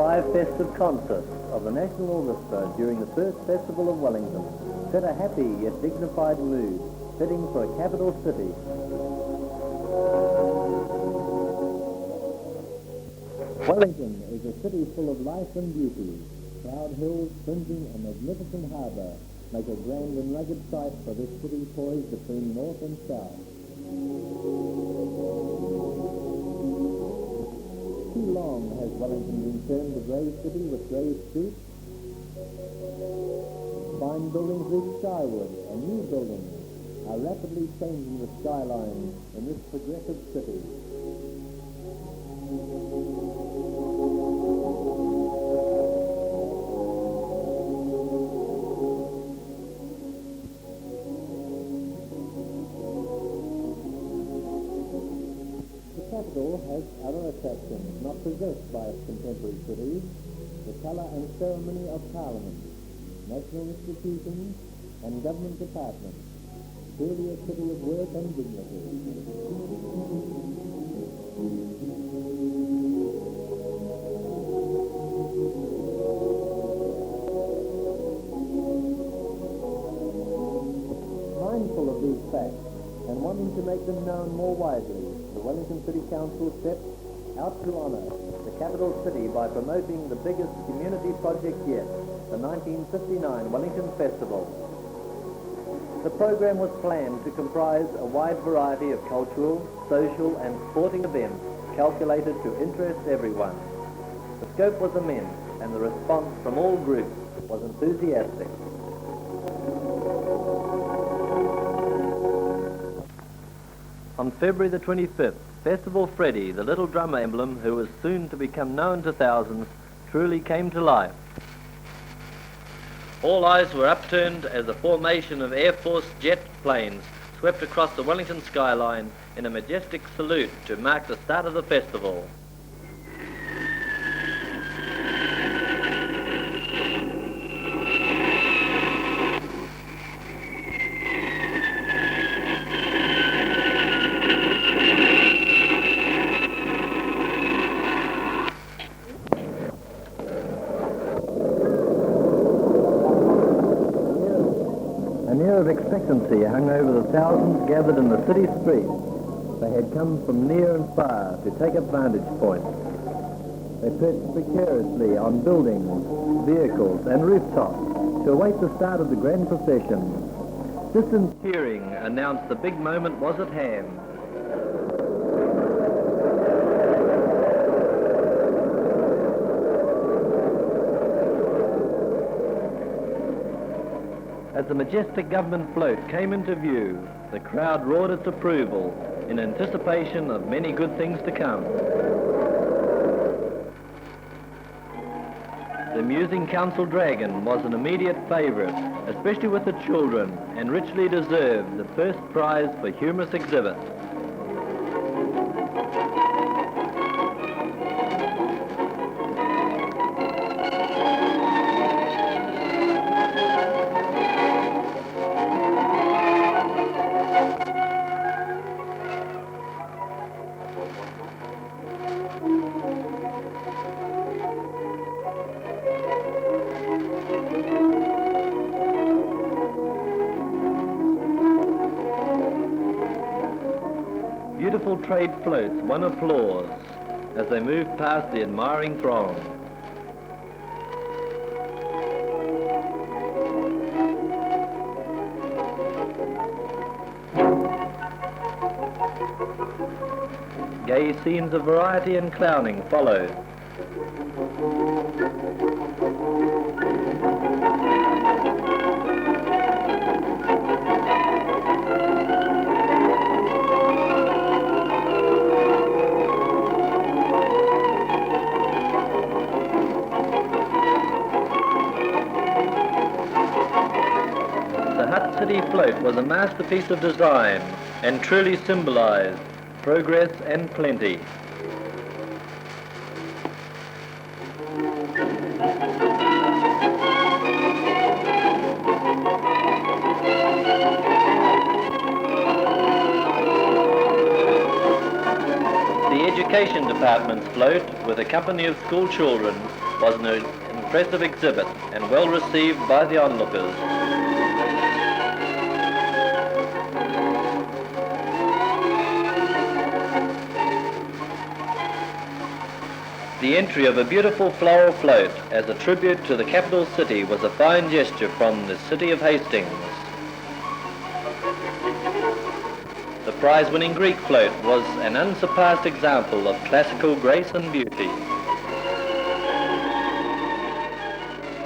5 festive concerts of the National Orchestra during the first Festival of Wellington set a happy yet dignified mood, fitting for a capital city. Wellington is a city full of life and beauty. Proud hills fringing a magnificent harbour make a grand and rugged sight for this city poised between north and south. Too long has Wellington been termed a grey city with grey streets. Fine buildings reach skyward, and new buildings are rapidly changing the skyline in this progressive city. The capital has other attractions not possessed by its contemporary cities: the colour and ceremony of Parliament, national institutions and government departments, truly a city of work and dignity. Mindful of these facts and wanting to make them known more widely, the Wellington City Council stepped out to honour the capital city by promoting the biggest community project yet, the 1959 Wellington Festival. The program was planned to comprise a wide variety of cultural, social and sporting events calculated to interest everyone. The scope was immense and the response from all groups was enthusiastic. On February the 25th, Festival Freddy, the little drummer emblem who was soon to become known to thousands, truly came to life. All eyes were upturned as a formation of Air Force jet planes swept across the Wellington skyline in a majestic salute to mark the start of the festival. An air of expectancy hung over the thousands gathered in the city streets. They had come from near and far to take up vantage points. They perched precariously on buildings, vehicles and rooftops to await the start of the grand procession. Distant cheering announced the big moment was at hand. As the majestic government float came into view, the crowd roared its approval in anticipation of many good things to come. The amusing Council Dragon was an immediate favourite, especially with the children, and richly deserved the first prize for humorous exhibit. Beautiful trade floats won applause as they moved past the admiring throng. Gay scenes of variety and clowning followed. The Hut City float was a masterpiece of design and truly symbolized progress and plenty. The Education Department's float, with a company of school children, was an impressive exhibit and well received by the onlookers. The entry of a beautiful floral float as a tribute to the capital city was a fine gesture from the city of Hastings. The prize-winning Greek float was an unsurpassed example of classical grace and beauty.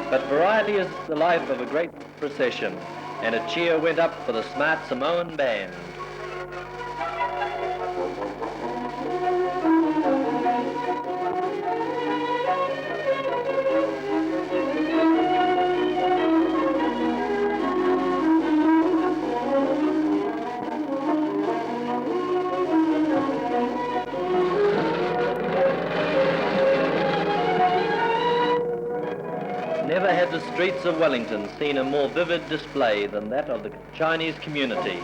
But variety is the life of a great procession, and a cheer went up for the smart Samoan band. Never had the streets of Wellington seen a more vivid display than that of the Chinese community,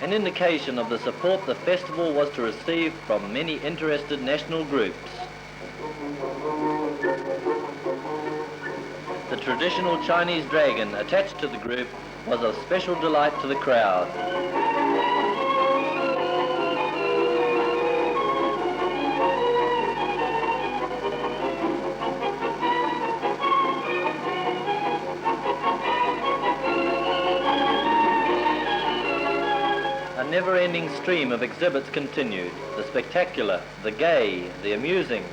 an indication of the support the festival was to receive from many interested national groups. The traditional Chinese dragon attached to the group was of special delight to the crowd. A never-ending stream of exhibits continued, the spectacular, the gay, the amusing.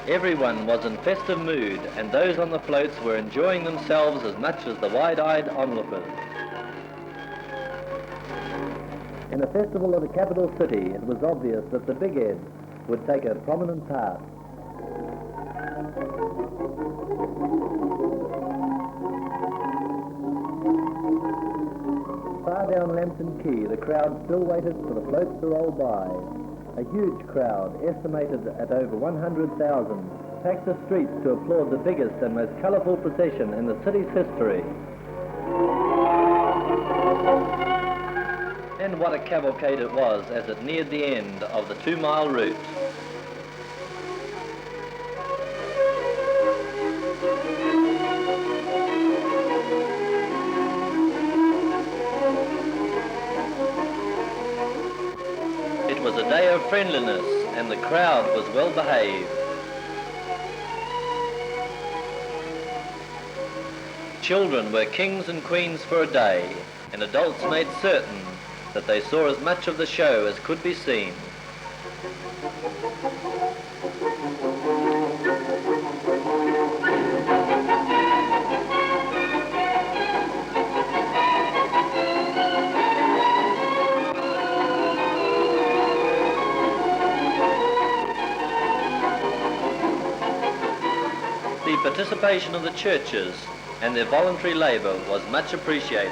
Everyone was in festive mood, and those on the floats were enjoying themselves as much as the wide-eyed onlookers. In a festival of the capital city, it was obvious that the Big Eds would take a prominent part. Far down Lambton Quay, the crowd still waited for the floats to roll by. A huge crowd, estimated at over 100,000, packed the streets to applaud the biggest and most colourful procession in the city's history. And what a cavalcade it was as it neared the end of the 2-mile route. It was a day of friendliness, and the crowd was well behaved. Children were kings and queens for a day, and adults made certain that they saw as much of the show as could be seen. The participation of the churches and their voluntary labour was much appreciated.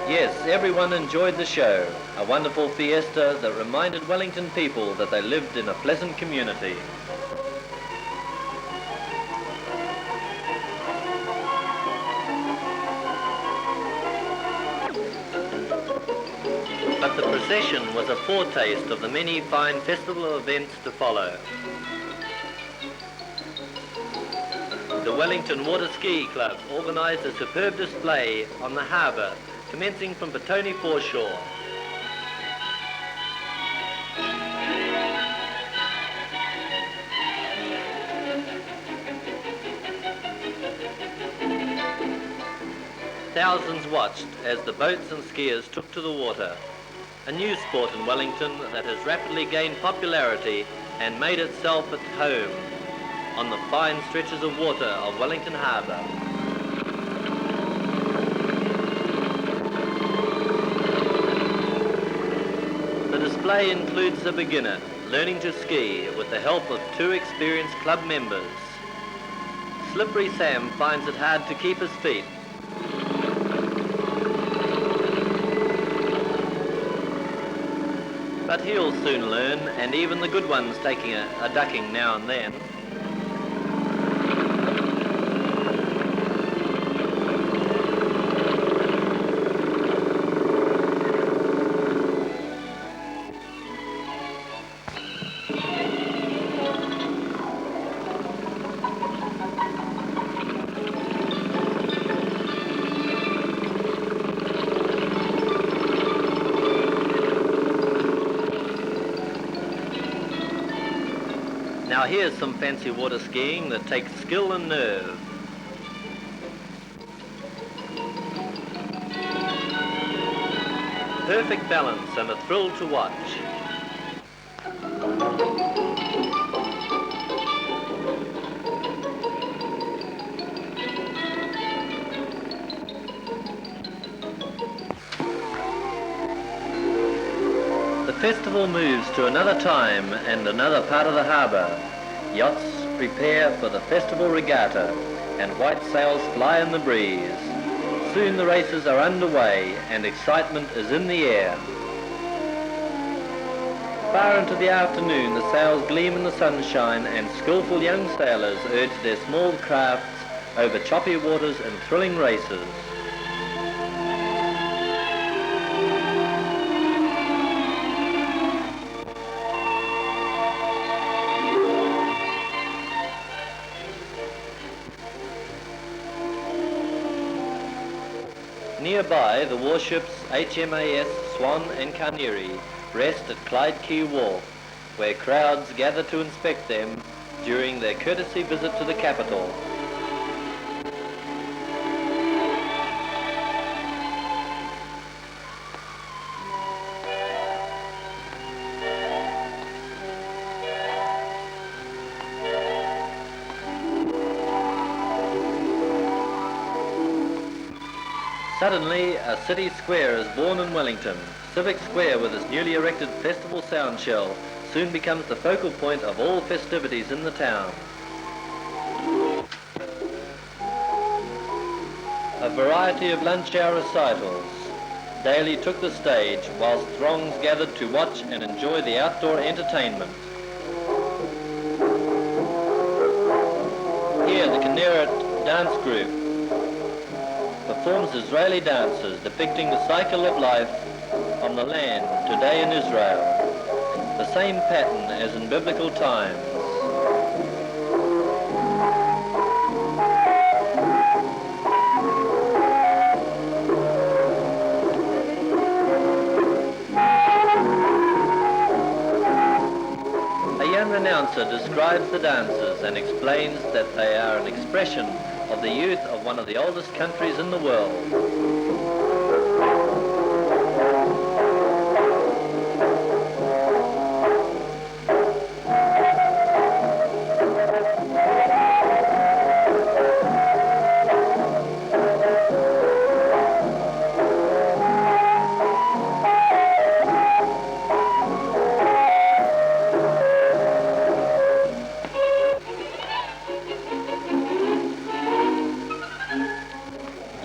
Yes, everyone enjoyed the show, a wonderful fiesta that reminded Wellington people that they lived in a pleasant community. But the procession was a foretaste of the many fine festival events to follow. The Wellington Water Ski Club organised a superb display on the harbour, commencing from Petone foreshore. Thousands watched as the boats and skiers took to the water, a new sport in Wellington that has rapidly gained popularity and made itself at home on the fine stretches of water of Wellington Harbour. The display includes a beginner learning to ski with the help of 2 experienced club members. Slippery Sam finds it hard to keep his feet. But he'll soon learn, and even the good ones taking a ducking now and then. Now here's some fancy water skiing that takes skill and nerve. Perfect balance and a thrill to watch. The festival moves to another time and another part of the harbour. Yachts prepare for the festival regatta, and white sails fly in the breeze. Soon the races are underway and excitement is in the air. Far into the afternoon the sails gleam in the sunshine and skillful young sailors urge their small crafts over choppy waters and thrilling races. Nearby, the warships HMAS Swan and Carnary rest at Clyde Quay Wharf, where crowds gather to inspect them during their courtesy visit to the capital. Suddenly, a city square is born in Wellington. Civic Square, with its newly erected festival sound shell, soon becomes the focal point of all festivities in the town. A variety of lunch hour recitals daily took the stage, whilst throngs gathered to watch and enjoy the outdoor entertainment. Here, the Kinneret dance group performs Israeli dances depicting the cycle of life on the land today in Israel, the same pattern as in biblical times. A young announcer describes the dances and explains that they are an expression of the youth of one of the oldest countries in the world.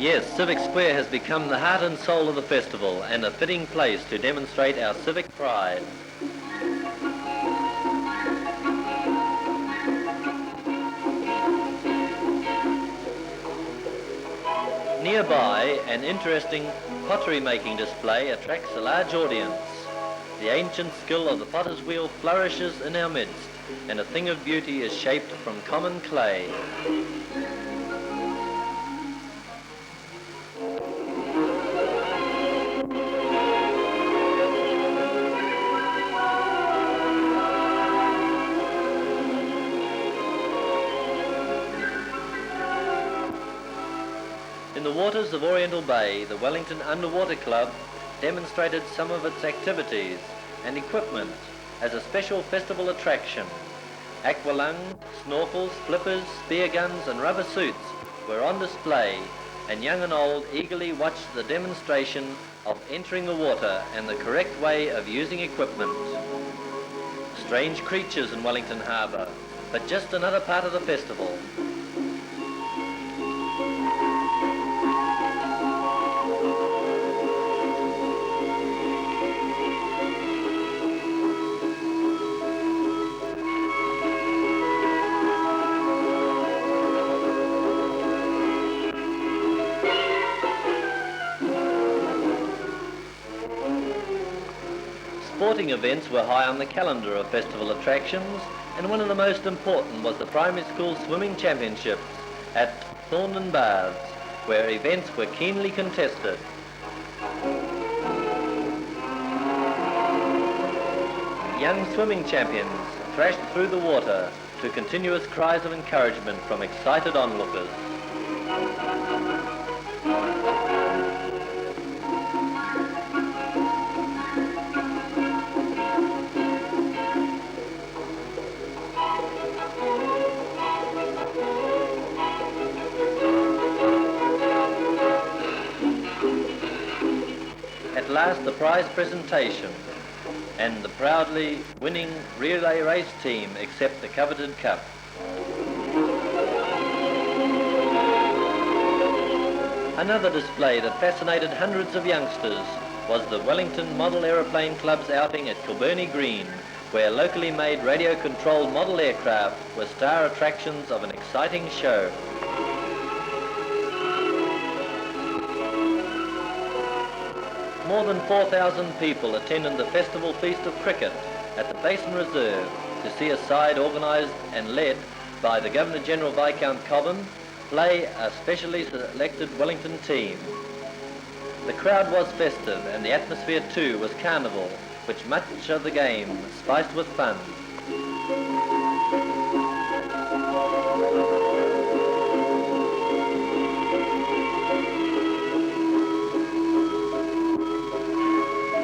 Yes, Civic Square has become the heart and soul of the festival and a fitting place to demonstrate our civic pride. Nearby, an interesting pottery making display attracts a large audience. The ancient skill of the potter's wheel flourishes in our midst, and a thing of beauty is shaped from common clay. In the waters of Oriental Bay, the Wellington Underwater Club demonstrated some of its activities and equipment as a special festival attraction. Aqualung, snorkels, flippers, spear guns and rubber suits were on display, and young and old eagerly watched the demonstration of entering the water and the correct way of using equipment. Strange creatures in Wellington Harbour, but just another part of the festival. Sporting events were high on the calendar of festival attractions, and one of the most important was the primary school swimming championships at Thorndon Baths, where events were keenly contested. Young swimming champions thrashed through the water to continuous cries of encouragement from excited onlookers. At last, the prize presentation, and the proudly winning relay race team accept the coveted cup. Another display that fascinated hundreds of youngsters was the Wellington Model Aeroplane Club's outing at Kilburney Green, where locally made radio-controlled model aircraft were star attractions of an exciting show. More than 4,000 people attended the Festival Feast of Cricket at the Basin Reserve to see a side organised and led by the Governor-General Viscount Cobham play a specially selected Wellington team. The crowd was festive and the atmosphere too was carnival, which much of the game spiced with fun.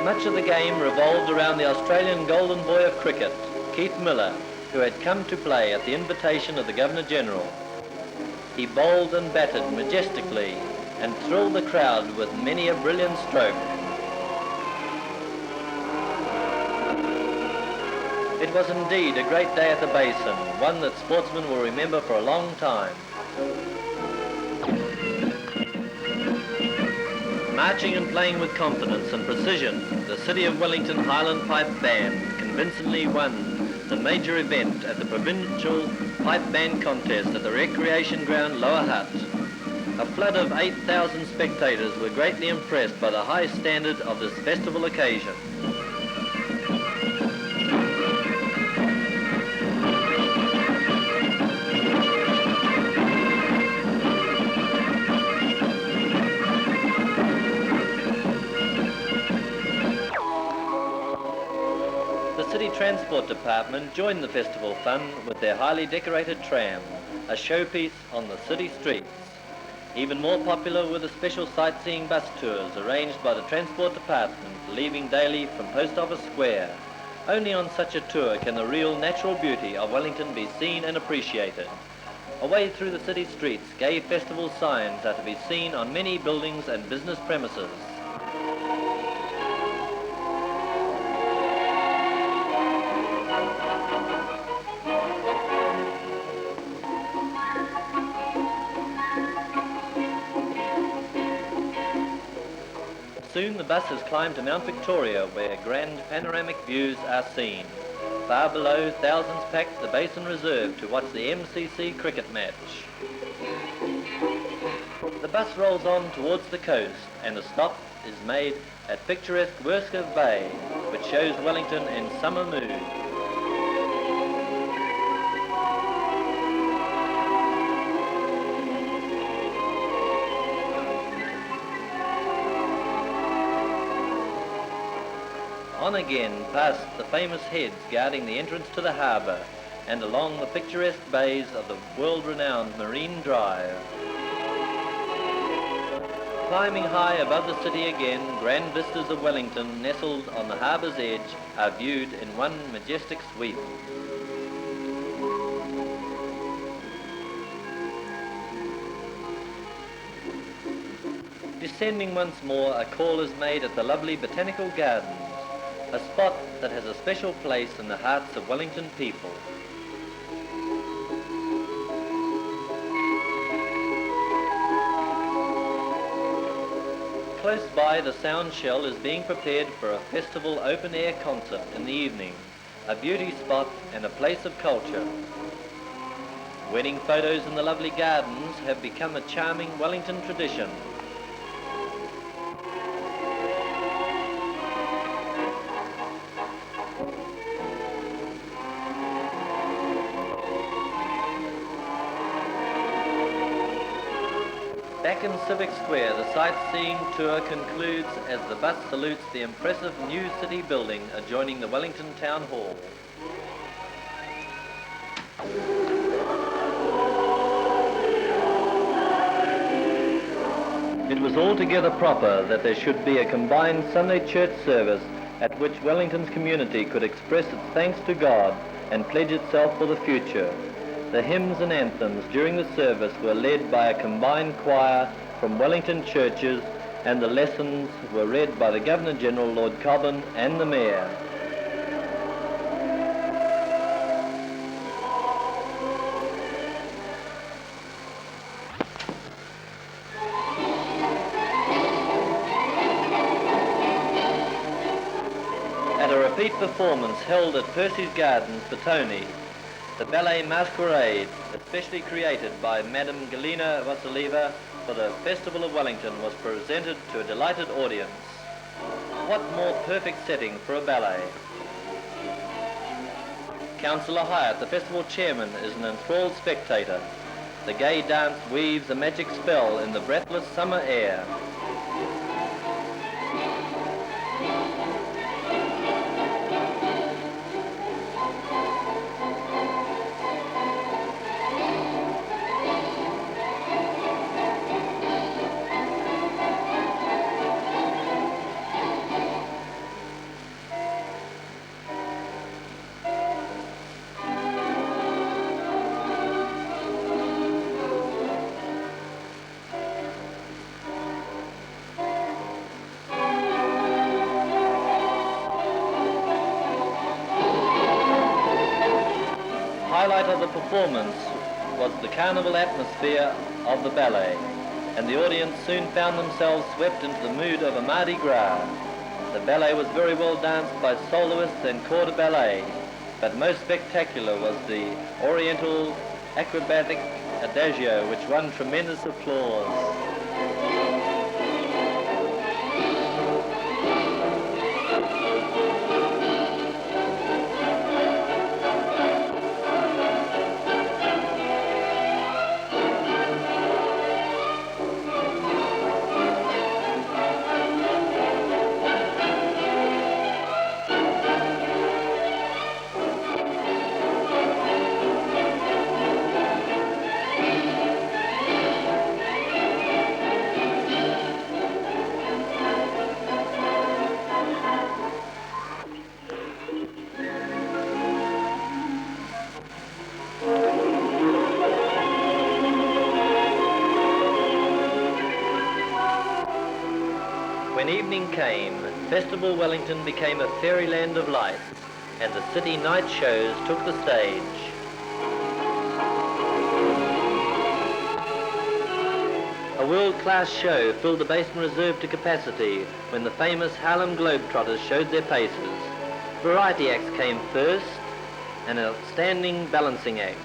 Much of the game revolved around the Australian golden boy of cricket, Keith Miller, who had come to play at the invitation of the Governor-General. He bowled and batted majestically and thrilled the crowd with many a brilliant stroke. It was indeed a great day at the Basin, one that sportsmen will remember for a long time. Marching and playing with confidence and precision, the City of Wellington Highland Pipe Band convincingly won the major event at the Provincial Pipe Band Contest at the Recreation Ground Lower Hutt. A flood of 8,000 spectators were greatly impressed by the high standard of this festival occasion. The City Transport Department joined the festival fun with their highly decorated tram, a showpiece on the city streets. Even more popular were the special sightseeing bus tours arranged by the Transport Department, leaving daily from Post Office Square. Only on such a tour can the real natural beauty of Wellington be seen and appreciated. Away through the city streets, gay festival signs are to be seen on many buildings and business premises. Soon the buses climb to Mount Victoria, where grand panoramic views are seen. Far below, thousands pack the Basin Reserve to watch the MCC cricket match. The bus rolls on towards the coast, and a stop is made at picturesque Worcester Bay, which shows Wellington in summer mood. On again past the famous heads guarding the entrance to the harbour and along the picturesque bays of the world-renowned Marine Drive. Climbing high above the city again, grand vistas of Wellington nestled on the harbour's edge are viewed in one majestic sweep. Descending once more, a call is made at the lovely Botanical Gardens, a spot that has a special place in the hearts of Wellington people. Close by, the Sound Shell is being prepared for a festival open-air concert in the evening, a beauty spot and a place of culture. Wedding photos in the lovely gardens have become a charming Wellington tradition. Back in Civic Square, the sightseeing tour concludes as the bus salutes the impressive new city building adjoining the Wellington Town Hall. It was altogether proper that there should be a combined Sunday church service at which Wellington's community could express its thanks to God and pledge itself for the future. The hymns and anthems during the service were led by a combined choir from Wellington churches, and the lessons were read by the Governor-General, Lord Cobham, and the Mayor. At a repeat performance held at Percy's Gardens, Petone, the ballet Masquerade, especially created by Madame Galina Vasilieva for the Festival of Wellington, was presented to a delighted audience. What more perfect setting for a ballet? Councillor Hyatt, the festival chairman, is an enthralled spectator. The gay dance weaves a magic spell in the breathless summer air. Highlight of the performance was the carnival atmosphere of the ballet, and the audience soon found themselves swept into the mood of a Mardi Gras. The ballet was very well danced by soloists and corps de ballet, but most spectacular was the oriental acrobatic adagio, which won tremendous applause. When evening came, Festival Wellington became a fairyland of lights, and the city night shows took the stage. A world-class show filled the basement reserve to capacity when the famous Harlem Globetrotters showed their paces. Variety acts came first, an outstanding balancing act.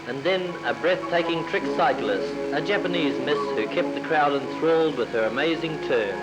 And then a breathtaking trick cyclist, a Japanese miss who kept the crowd enthralled with her amazing turn.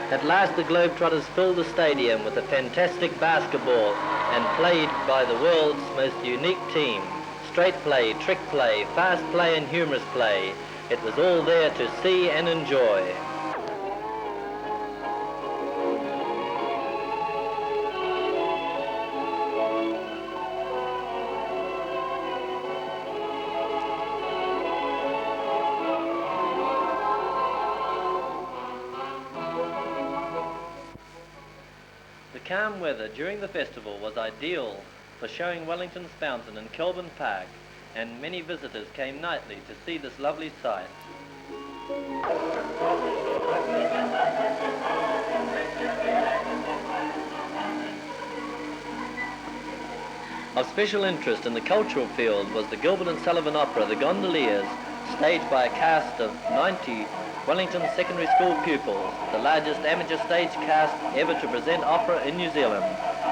At last the Globetrotters filled the stadium with a fantastic basketball and played by the world's most unique team. Straight play, trick play, fast play and humorous play. It was all there to see and enjoy. The calm weather during the festival was ideal for showing Wellington's fountain in Kelvin Park, and many visitors came nightly to see this lovely sight. Of special interest in the cultural field was the Gilbert and Sullivan opera, The Gondoliers, staged by a cast of 90 Wellington secondary school pupils, the largest amateur stage cast ever to present opera in New Zealand.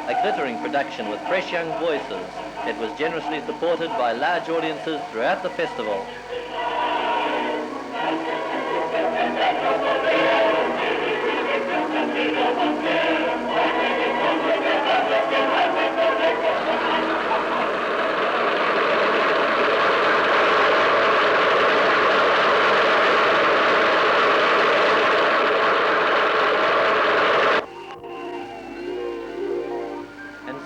A glittering production with fresh young voices, it was generously supported by large audiences throughout the festival.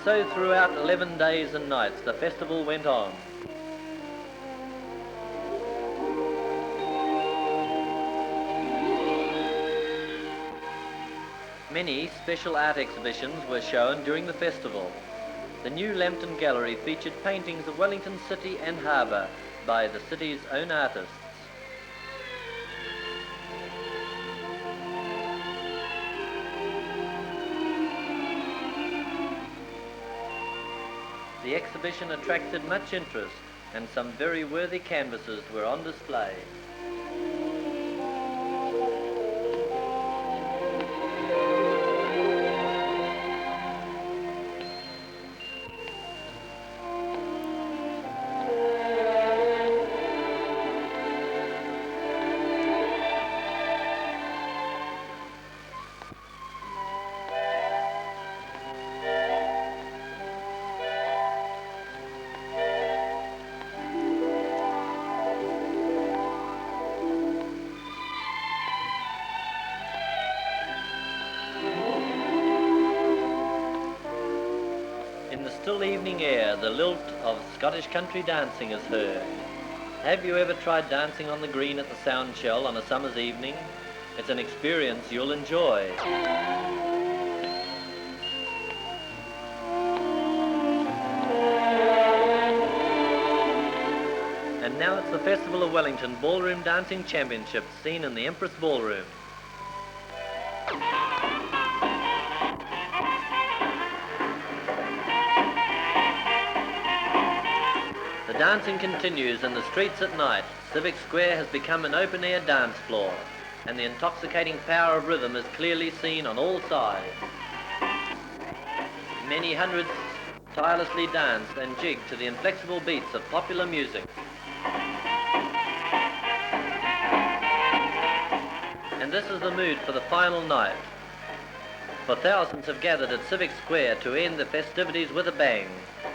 So throughout 11 days and nights the festival went on. Many special art exhibitions were shown during the festival. The new Lambton Gallery featured paintings of Wellington City and Harbour by the city's own artists. The exhibition attracted much interest and some very worthy canvases were on display. In the still evening air, the lilt of Scottish country dancing is heard. Have you ever tried dancing on the green at the Sound Shell on a summer's evening? It's an experience you'll enjoy. And now it's the Festival of Wellington Ballroom Dancing Championship seen in the Empress Ballroom. The dancing continues in the streets at night. Civic Square has become an open-air dance floor, and the intoxicating power of rhythm is clearly seen on all sides. Many hundreds tirelessly danced and jigged to the inflexible beats of popular music. And this is the mood for the final night. For thousands have gathered at Civic Square to end the festivities with a bang,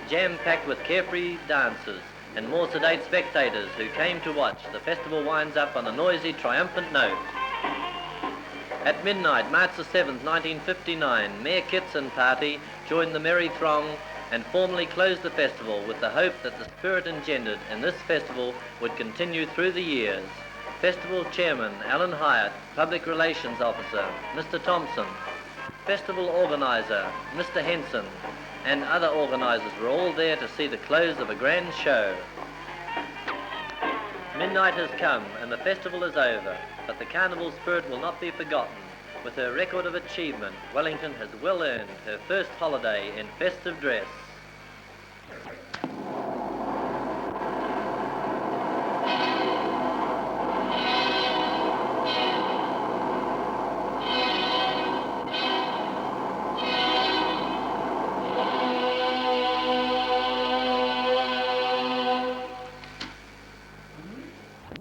jam-packed with carefree dancers and more sedate spectators who came to watch. The festival winds up on a noisy, triumphant note. At midnight, March the 7th, 1959, Mayor Kitson party joined the merry throng and formally closed the festival with the hope that the spirit engendered in this festival would continue through the years. Festival Chairman Alan Hyatt, Public Relations Officer Mr. Thompson, Festival Organiser Mr. Henson, and other organisers were all there to see the close of a grand show. Midnight has come and the festival is over, but the carnival spirit will not be forgotten. With her record of achievement, Wellington has well earned her first holiday in festive dress.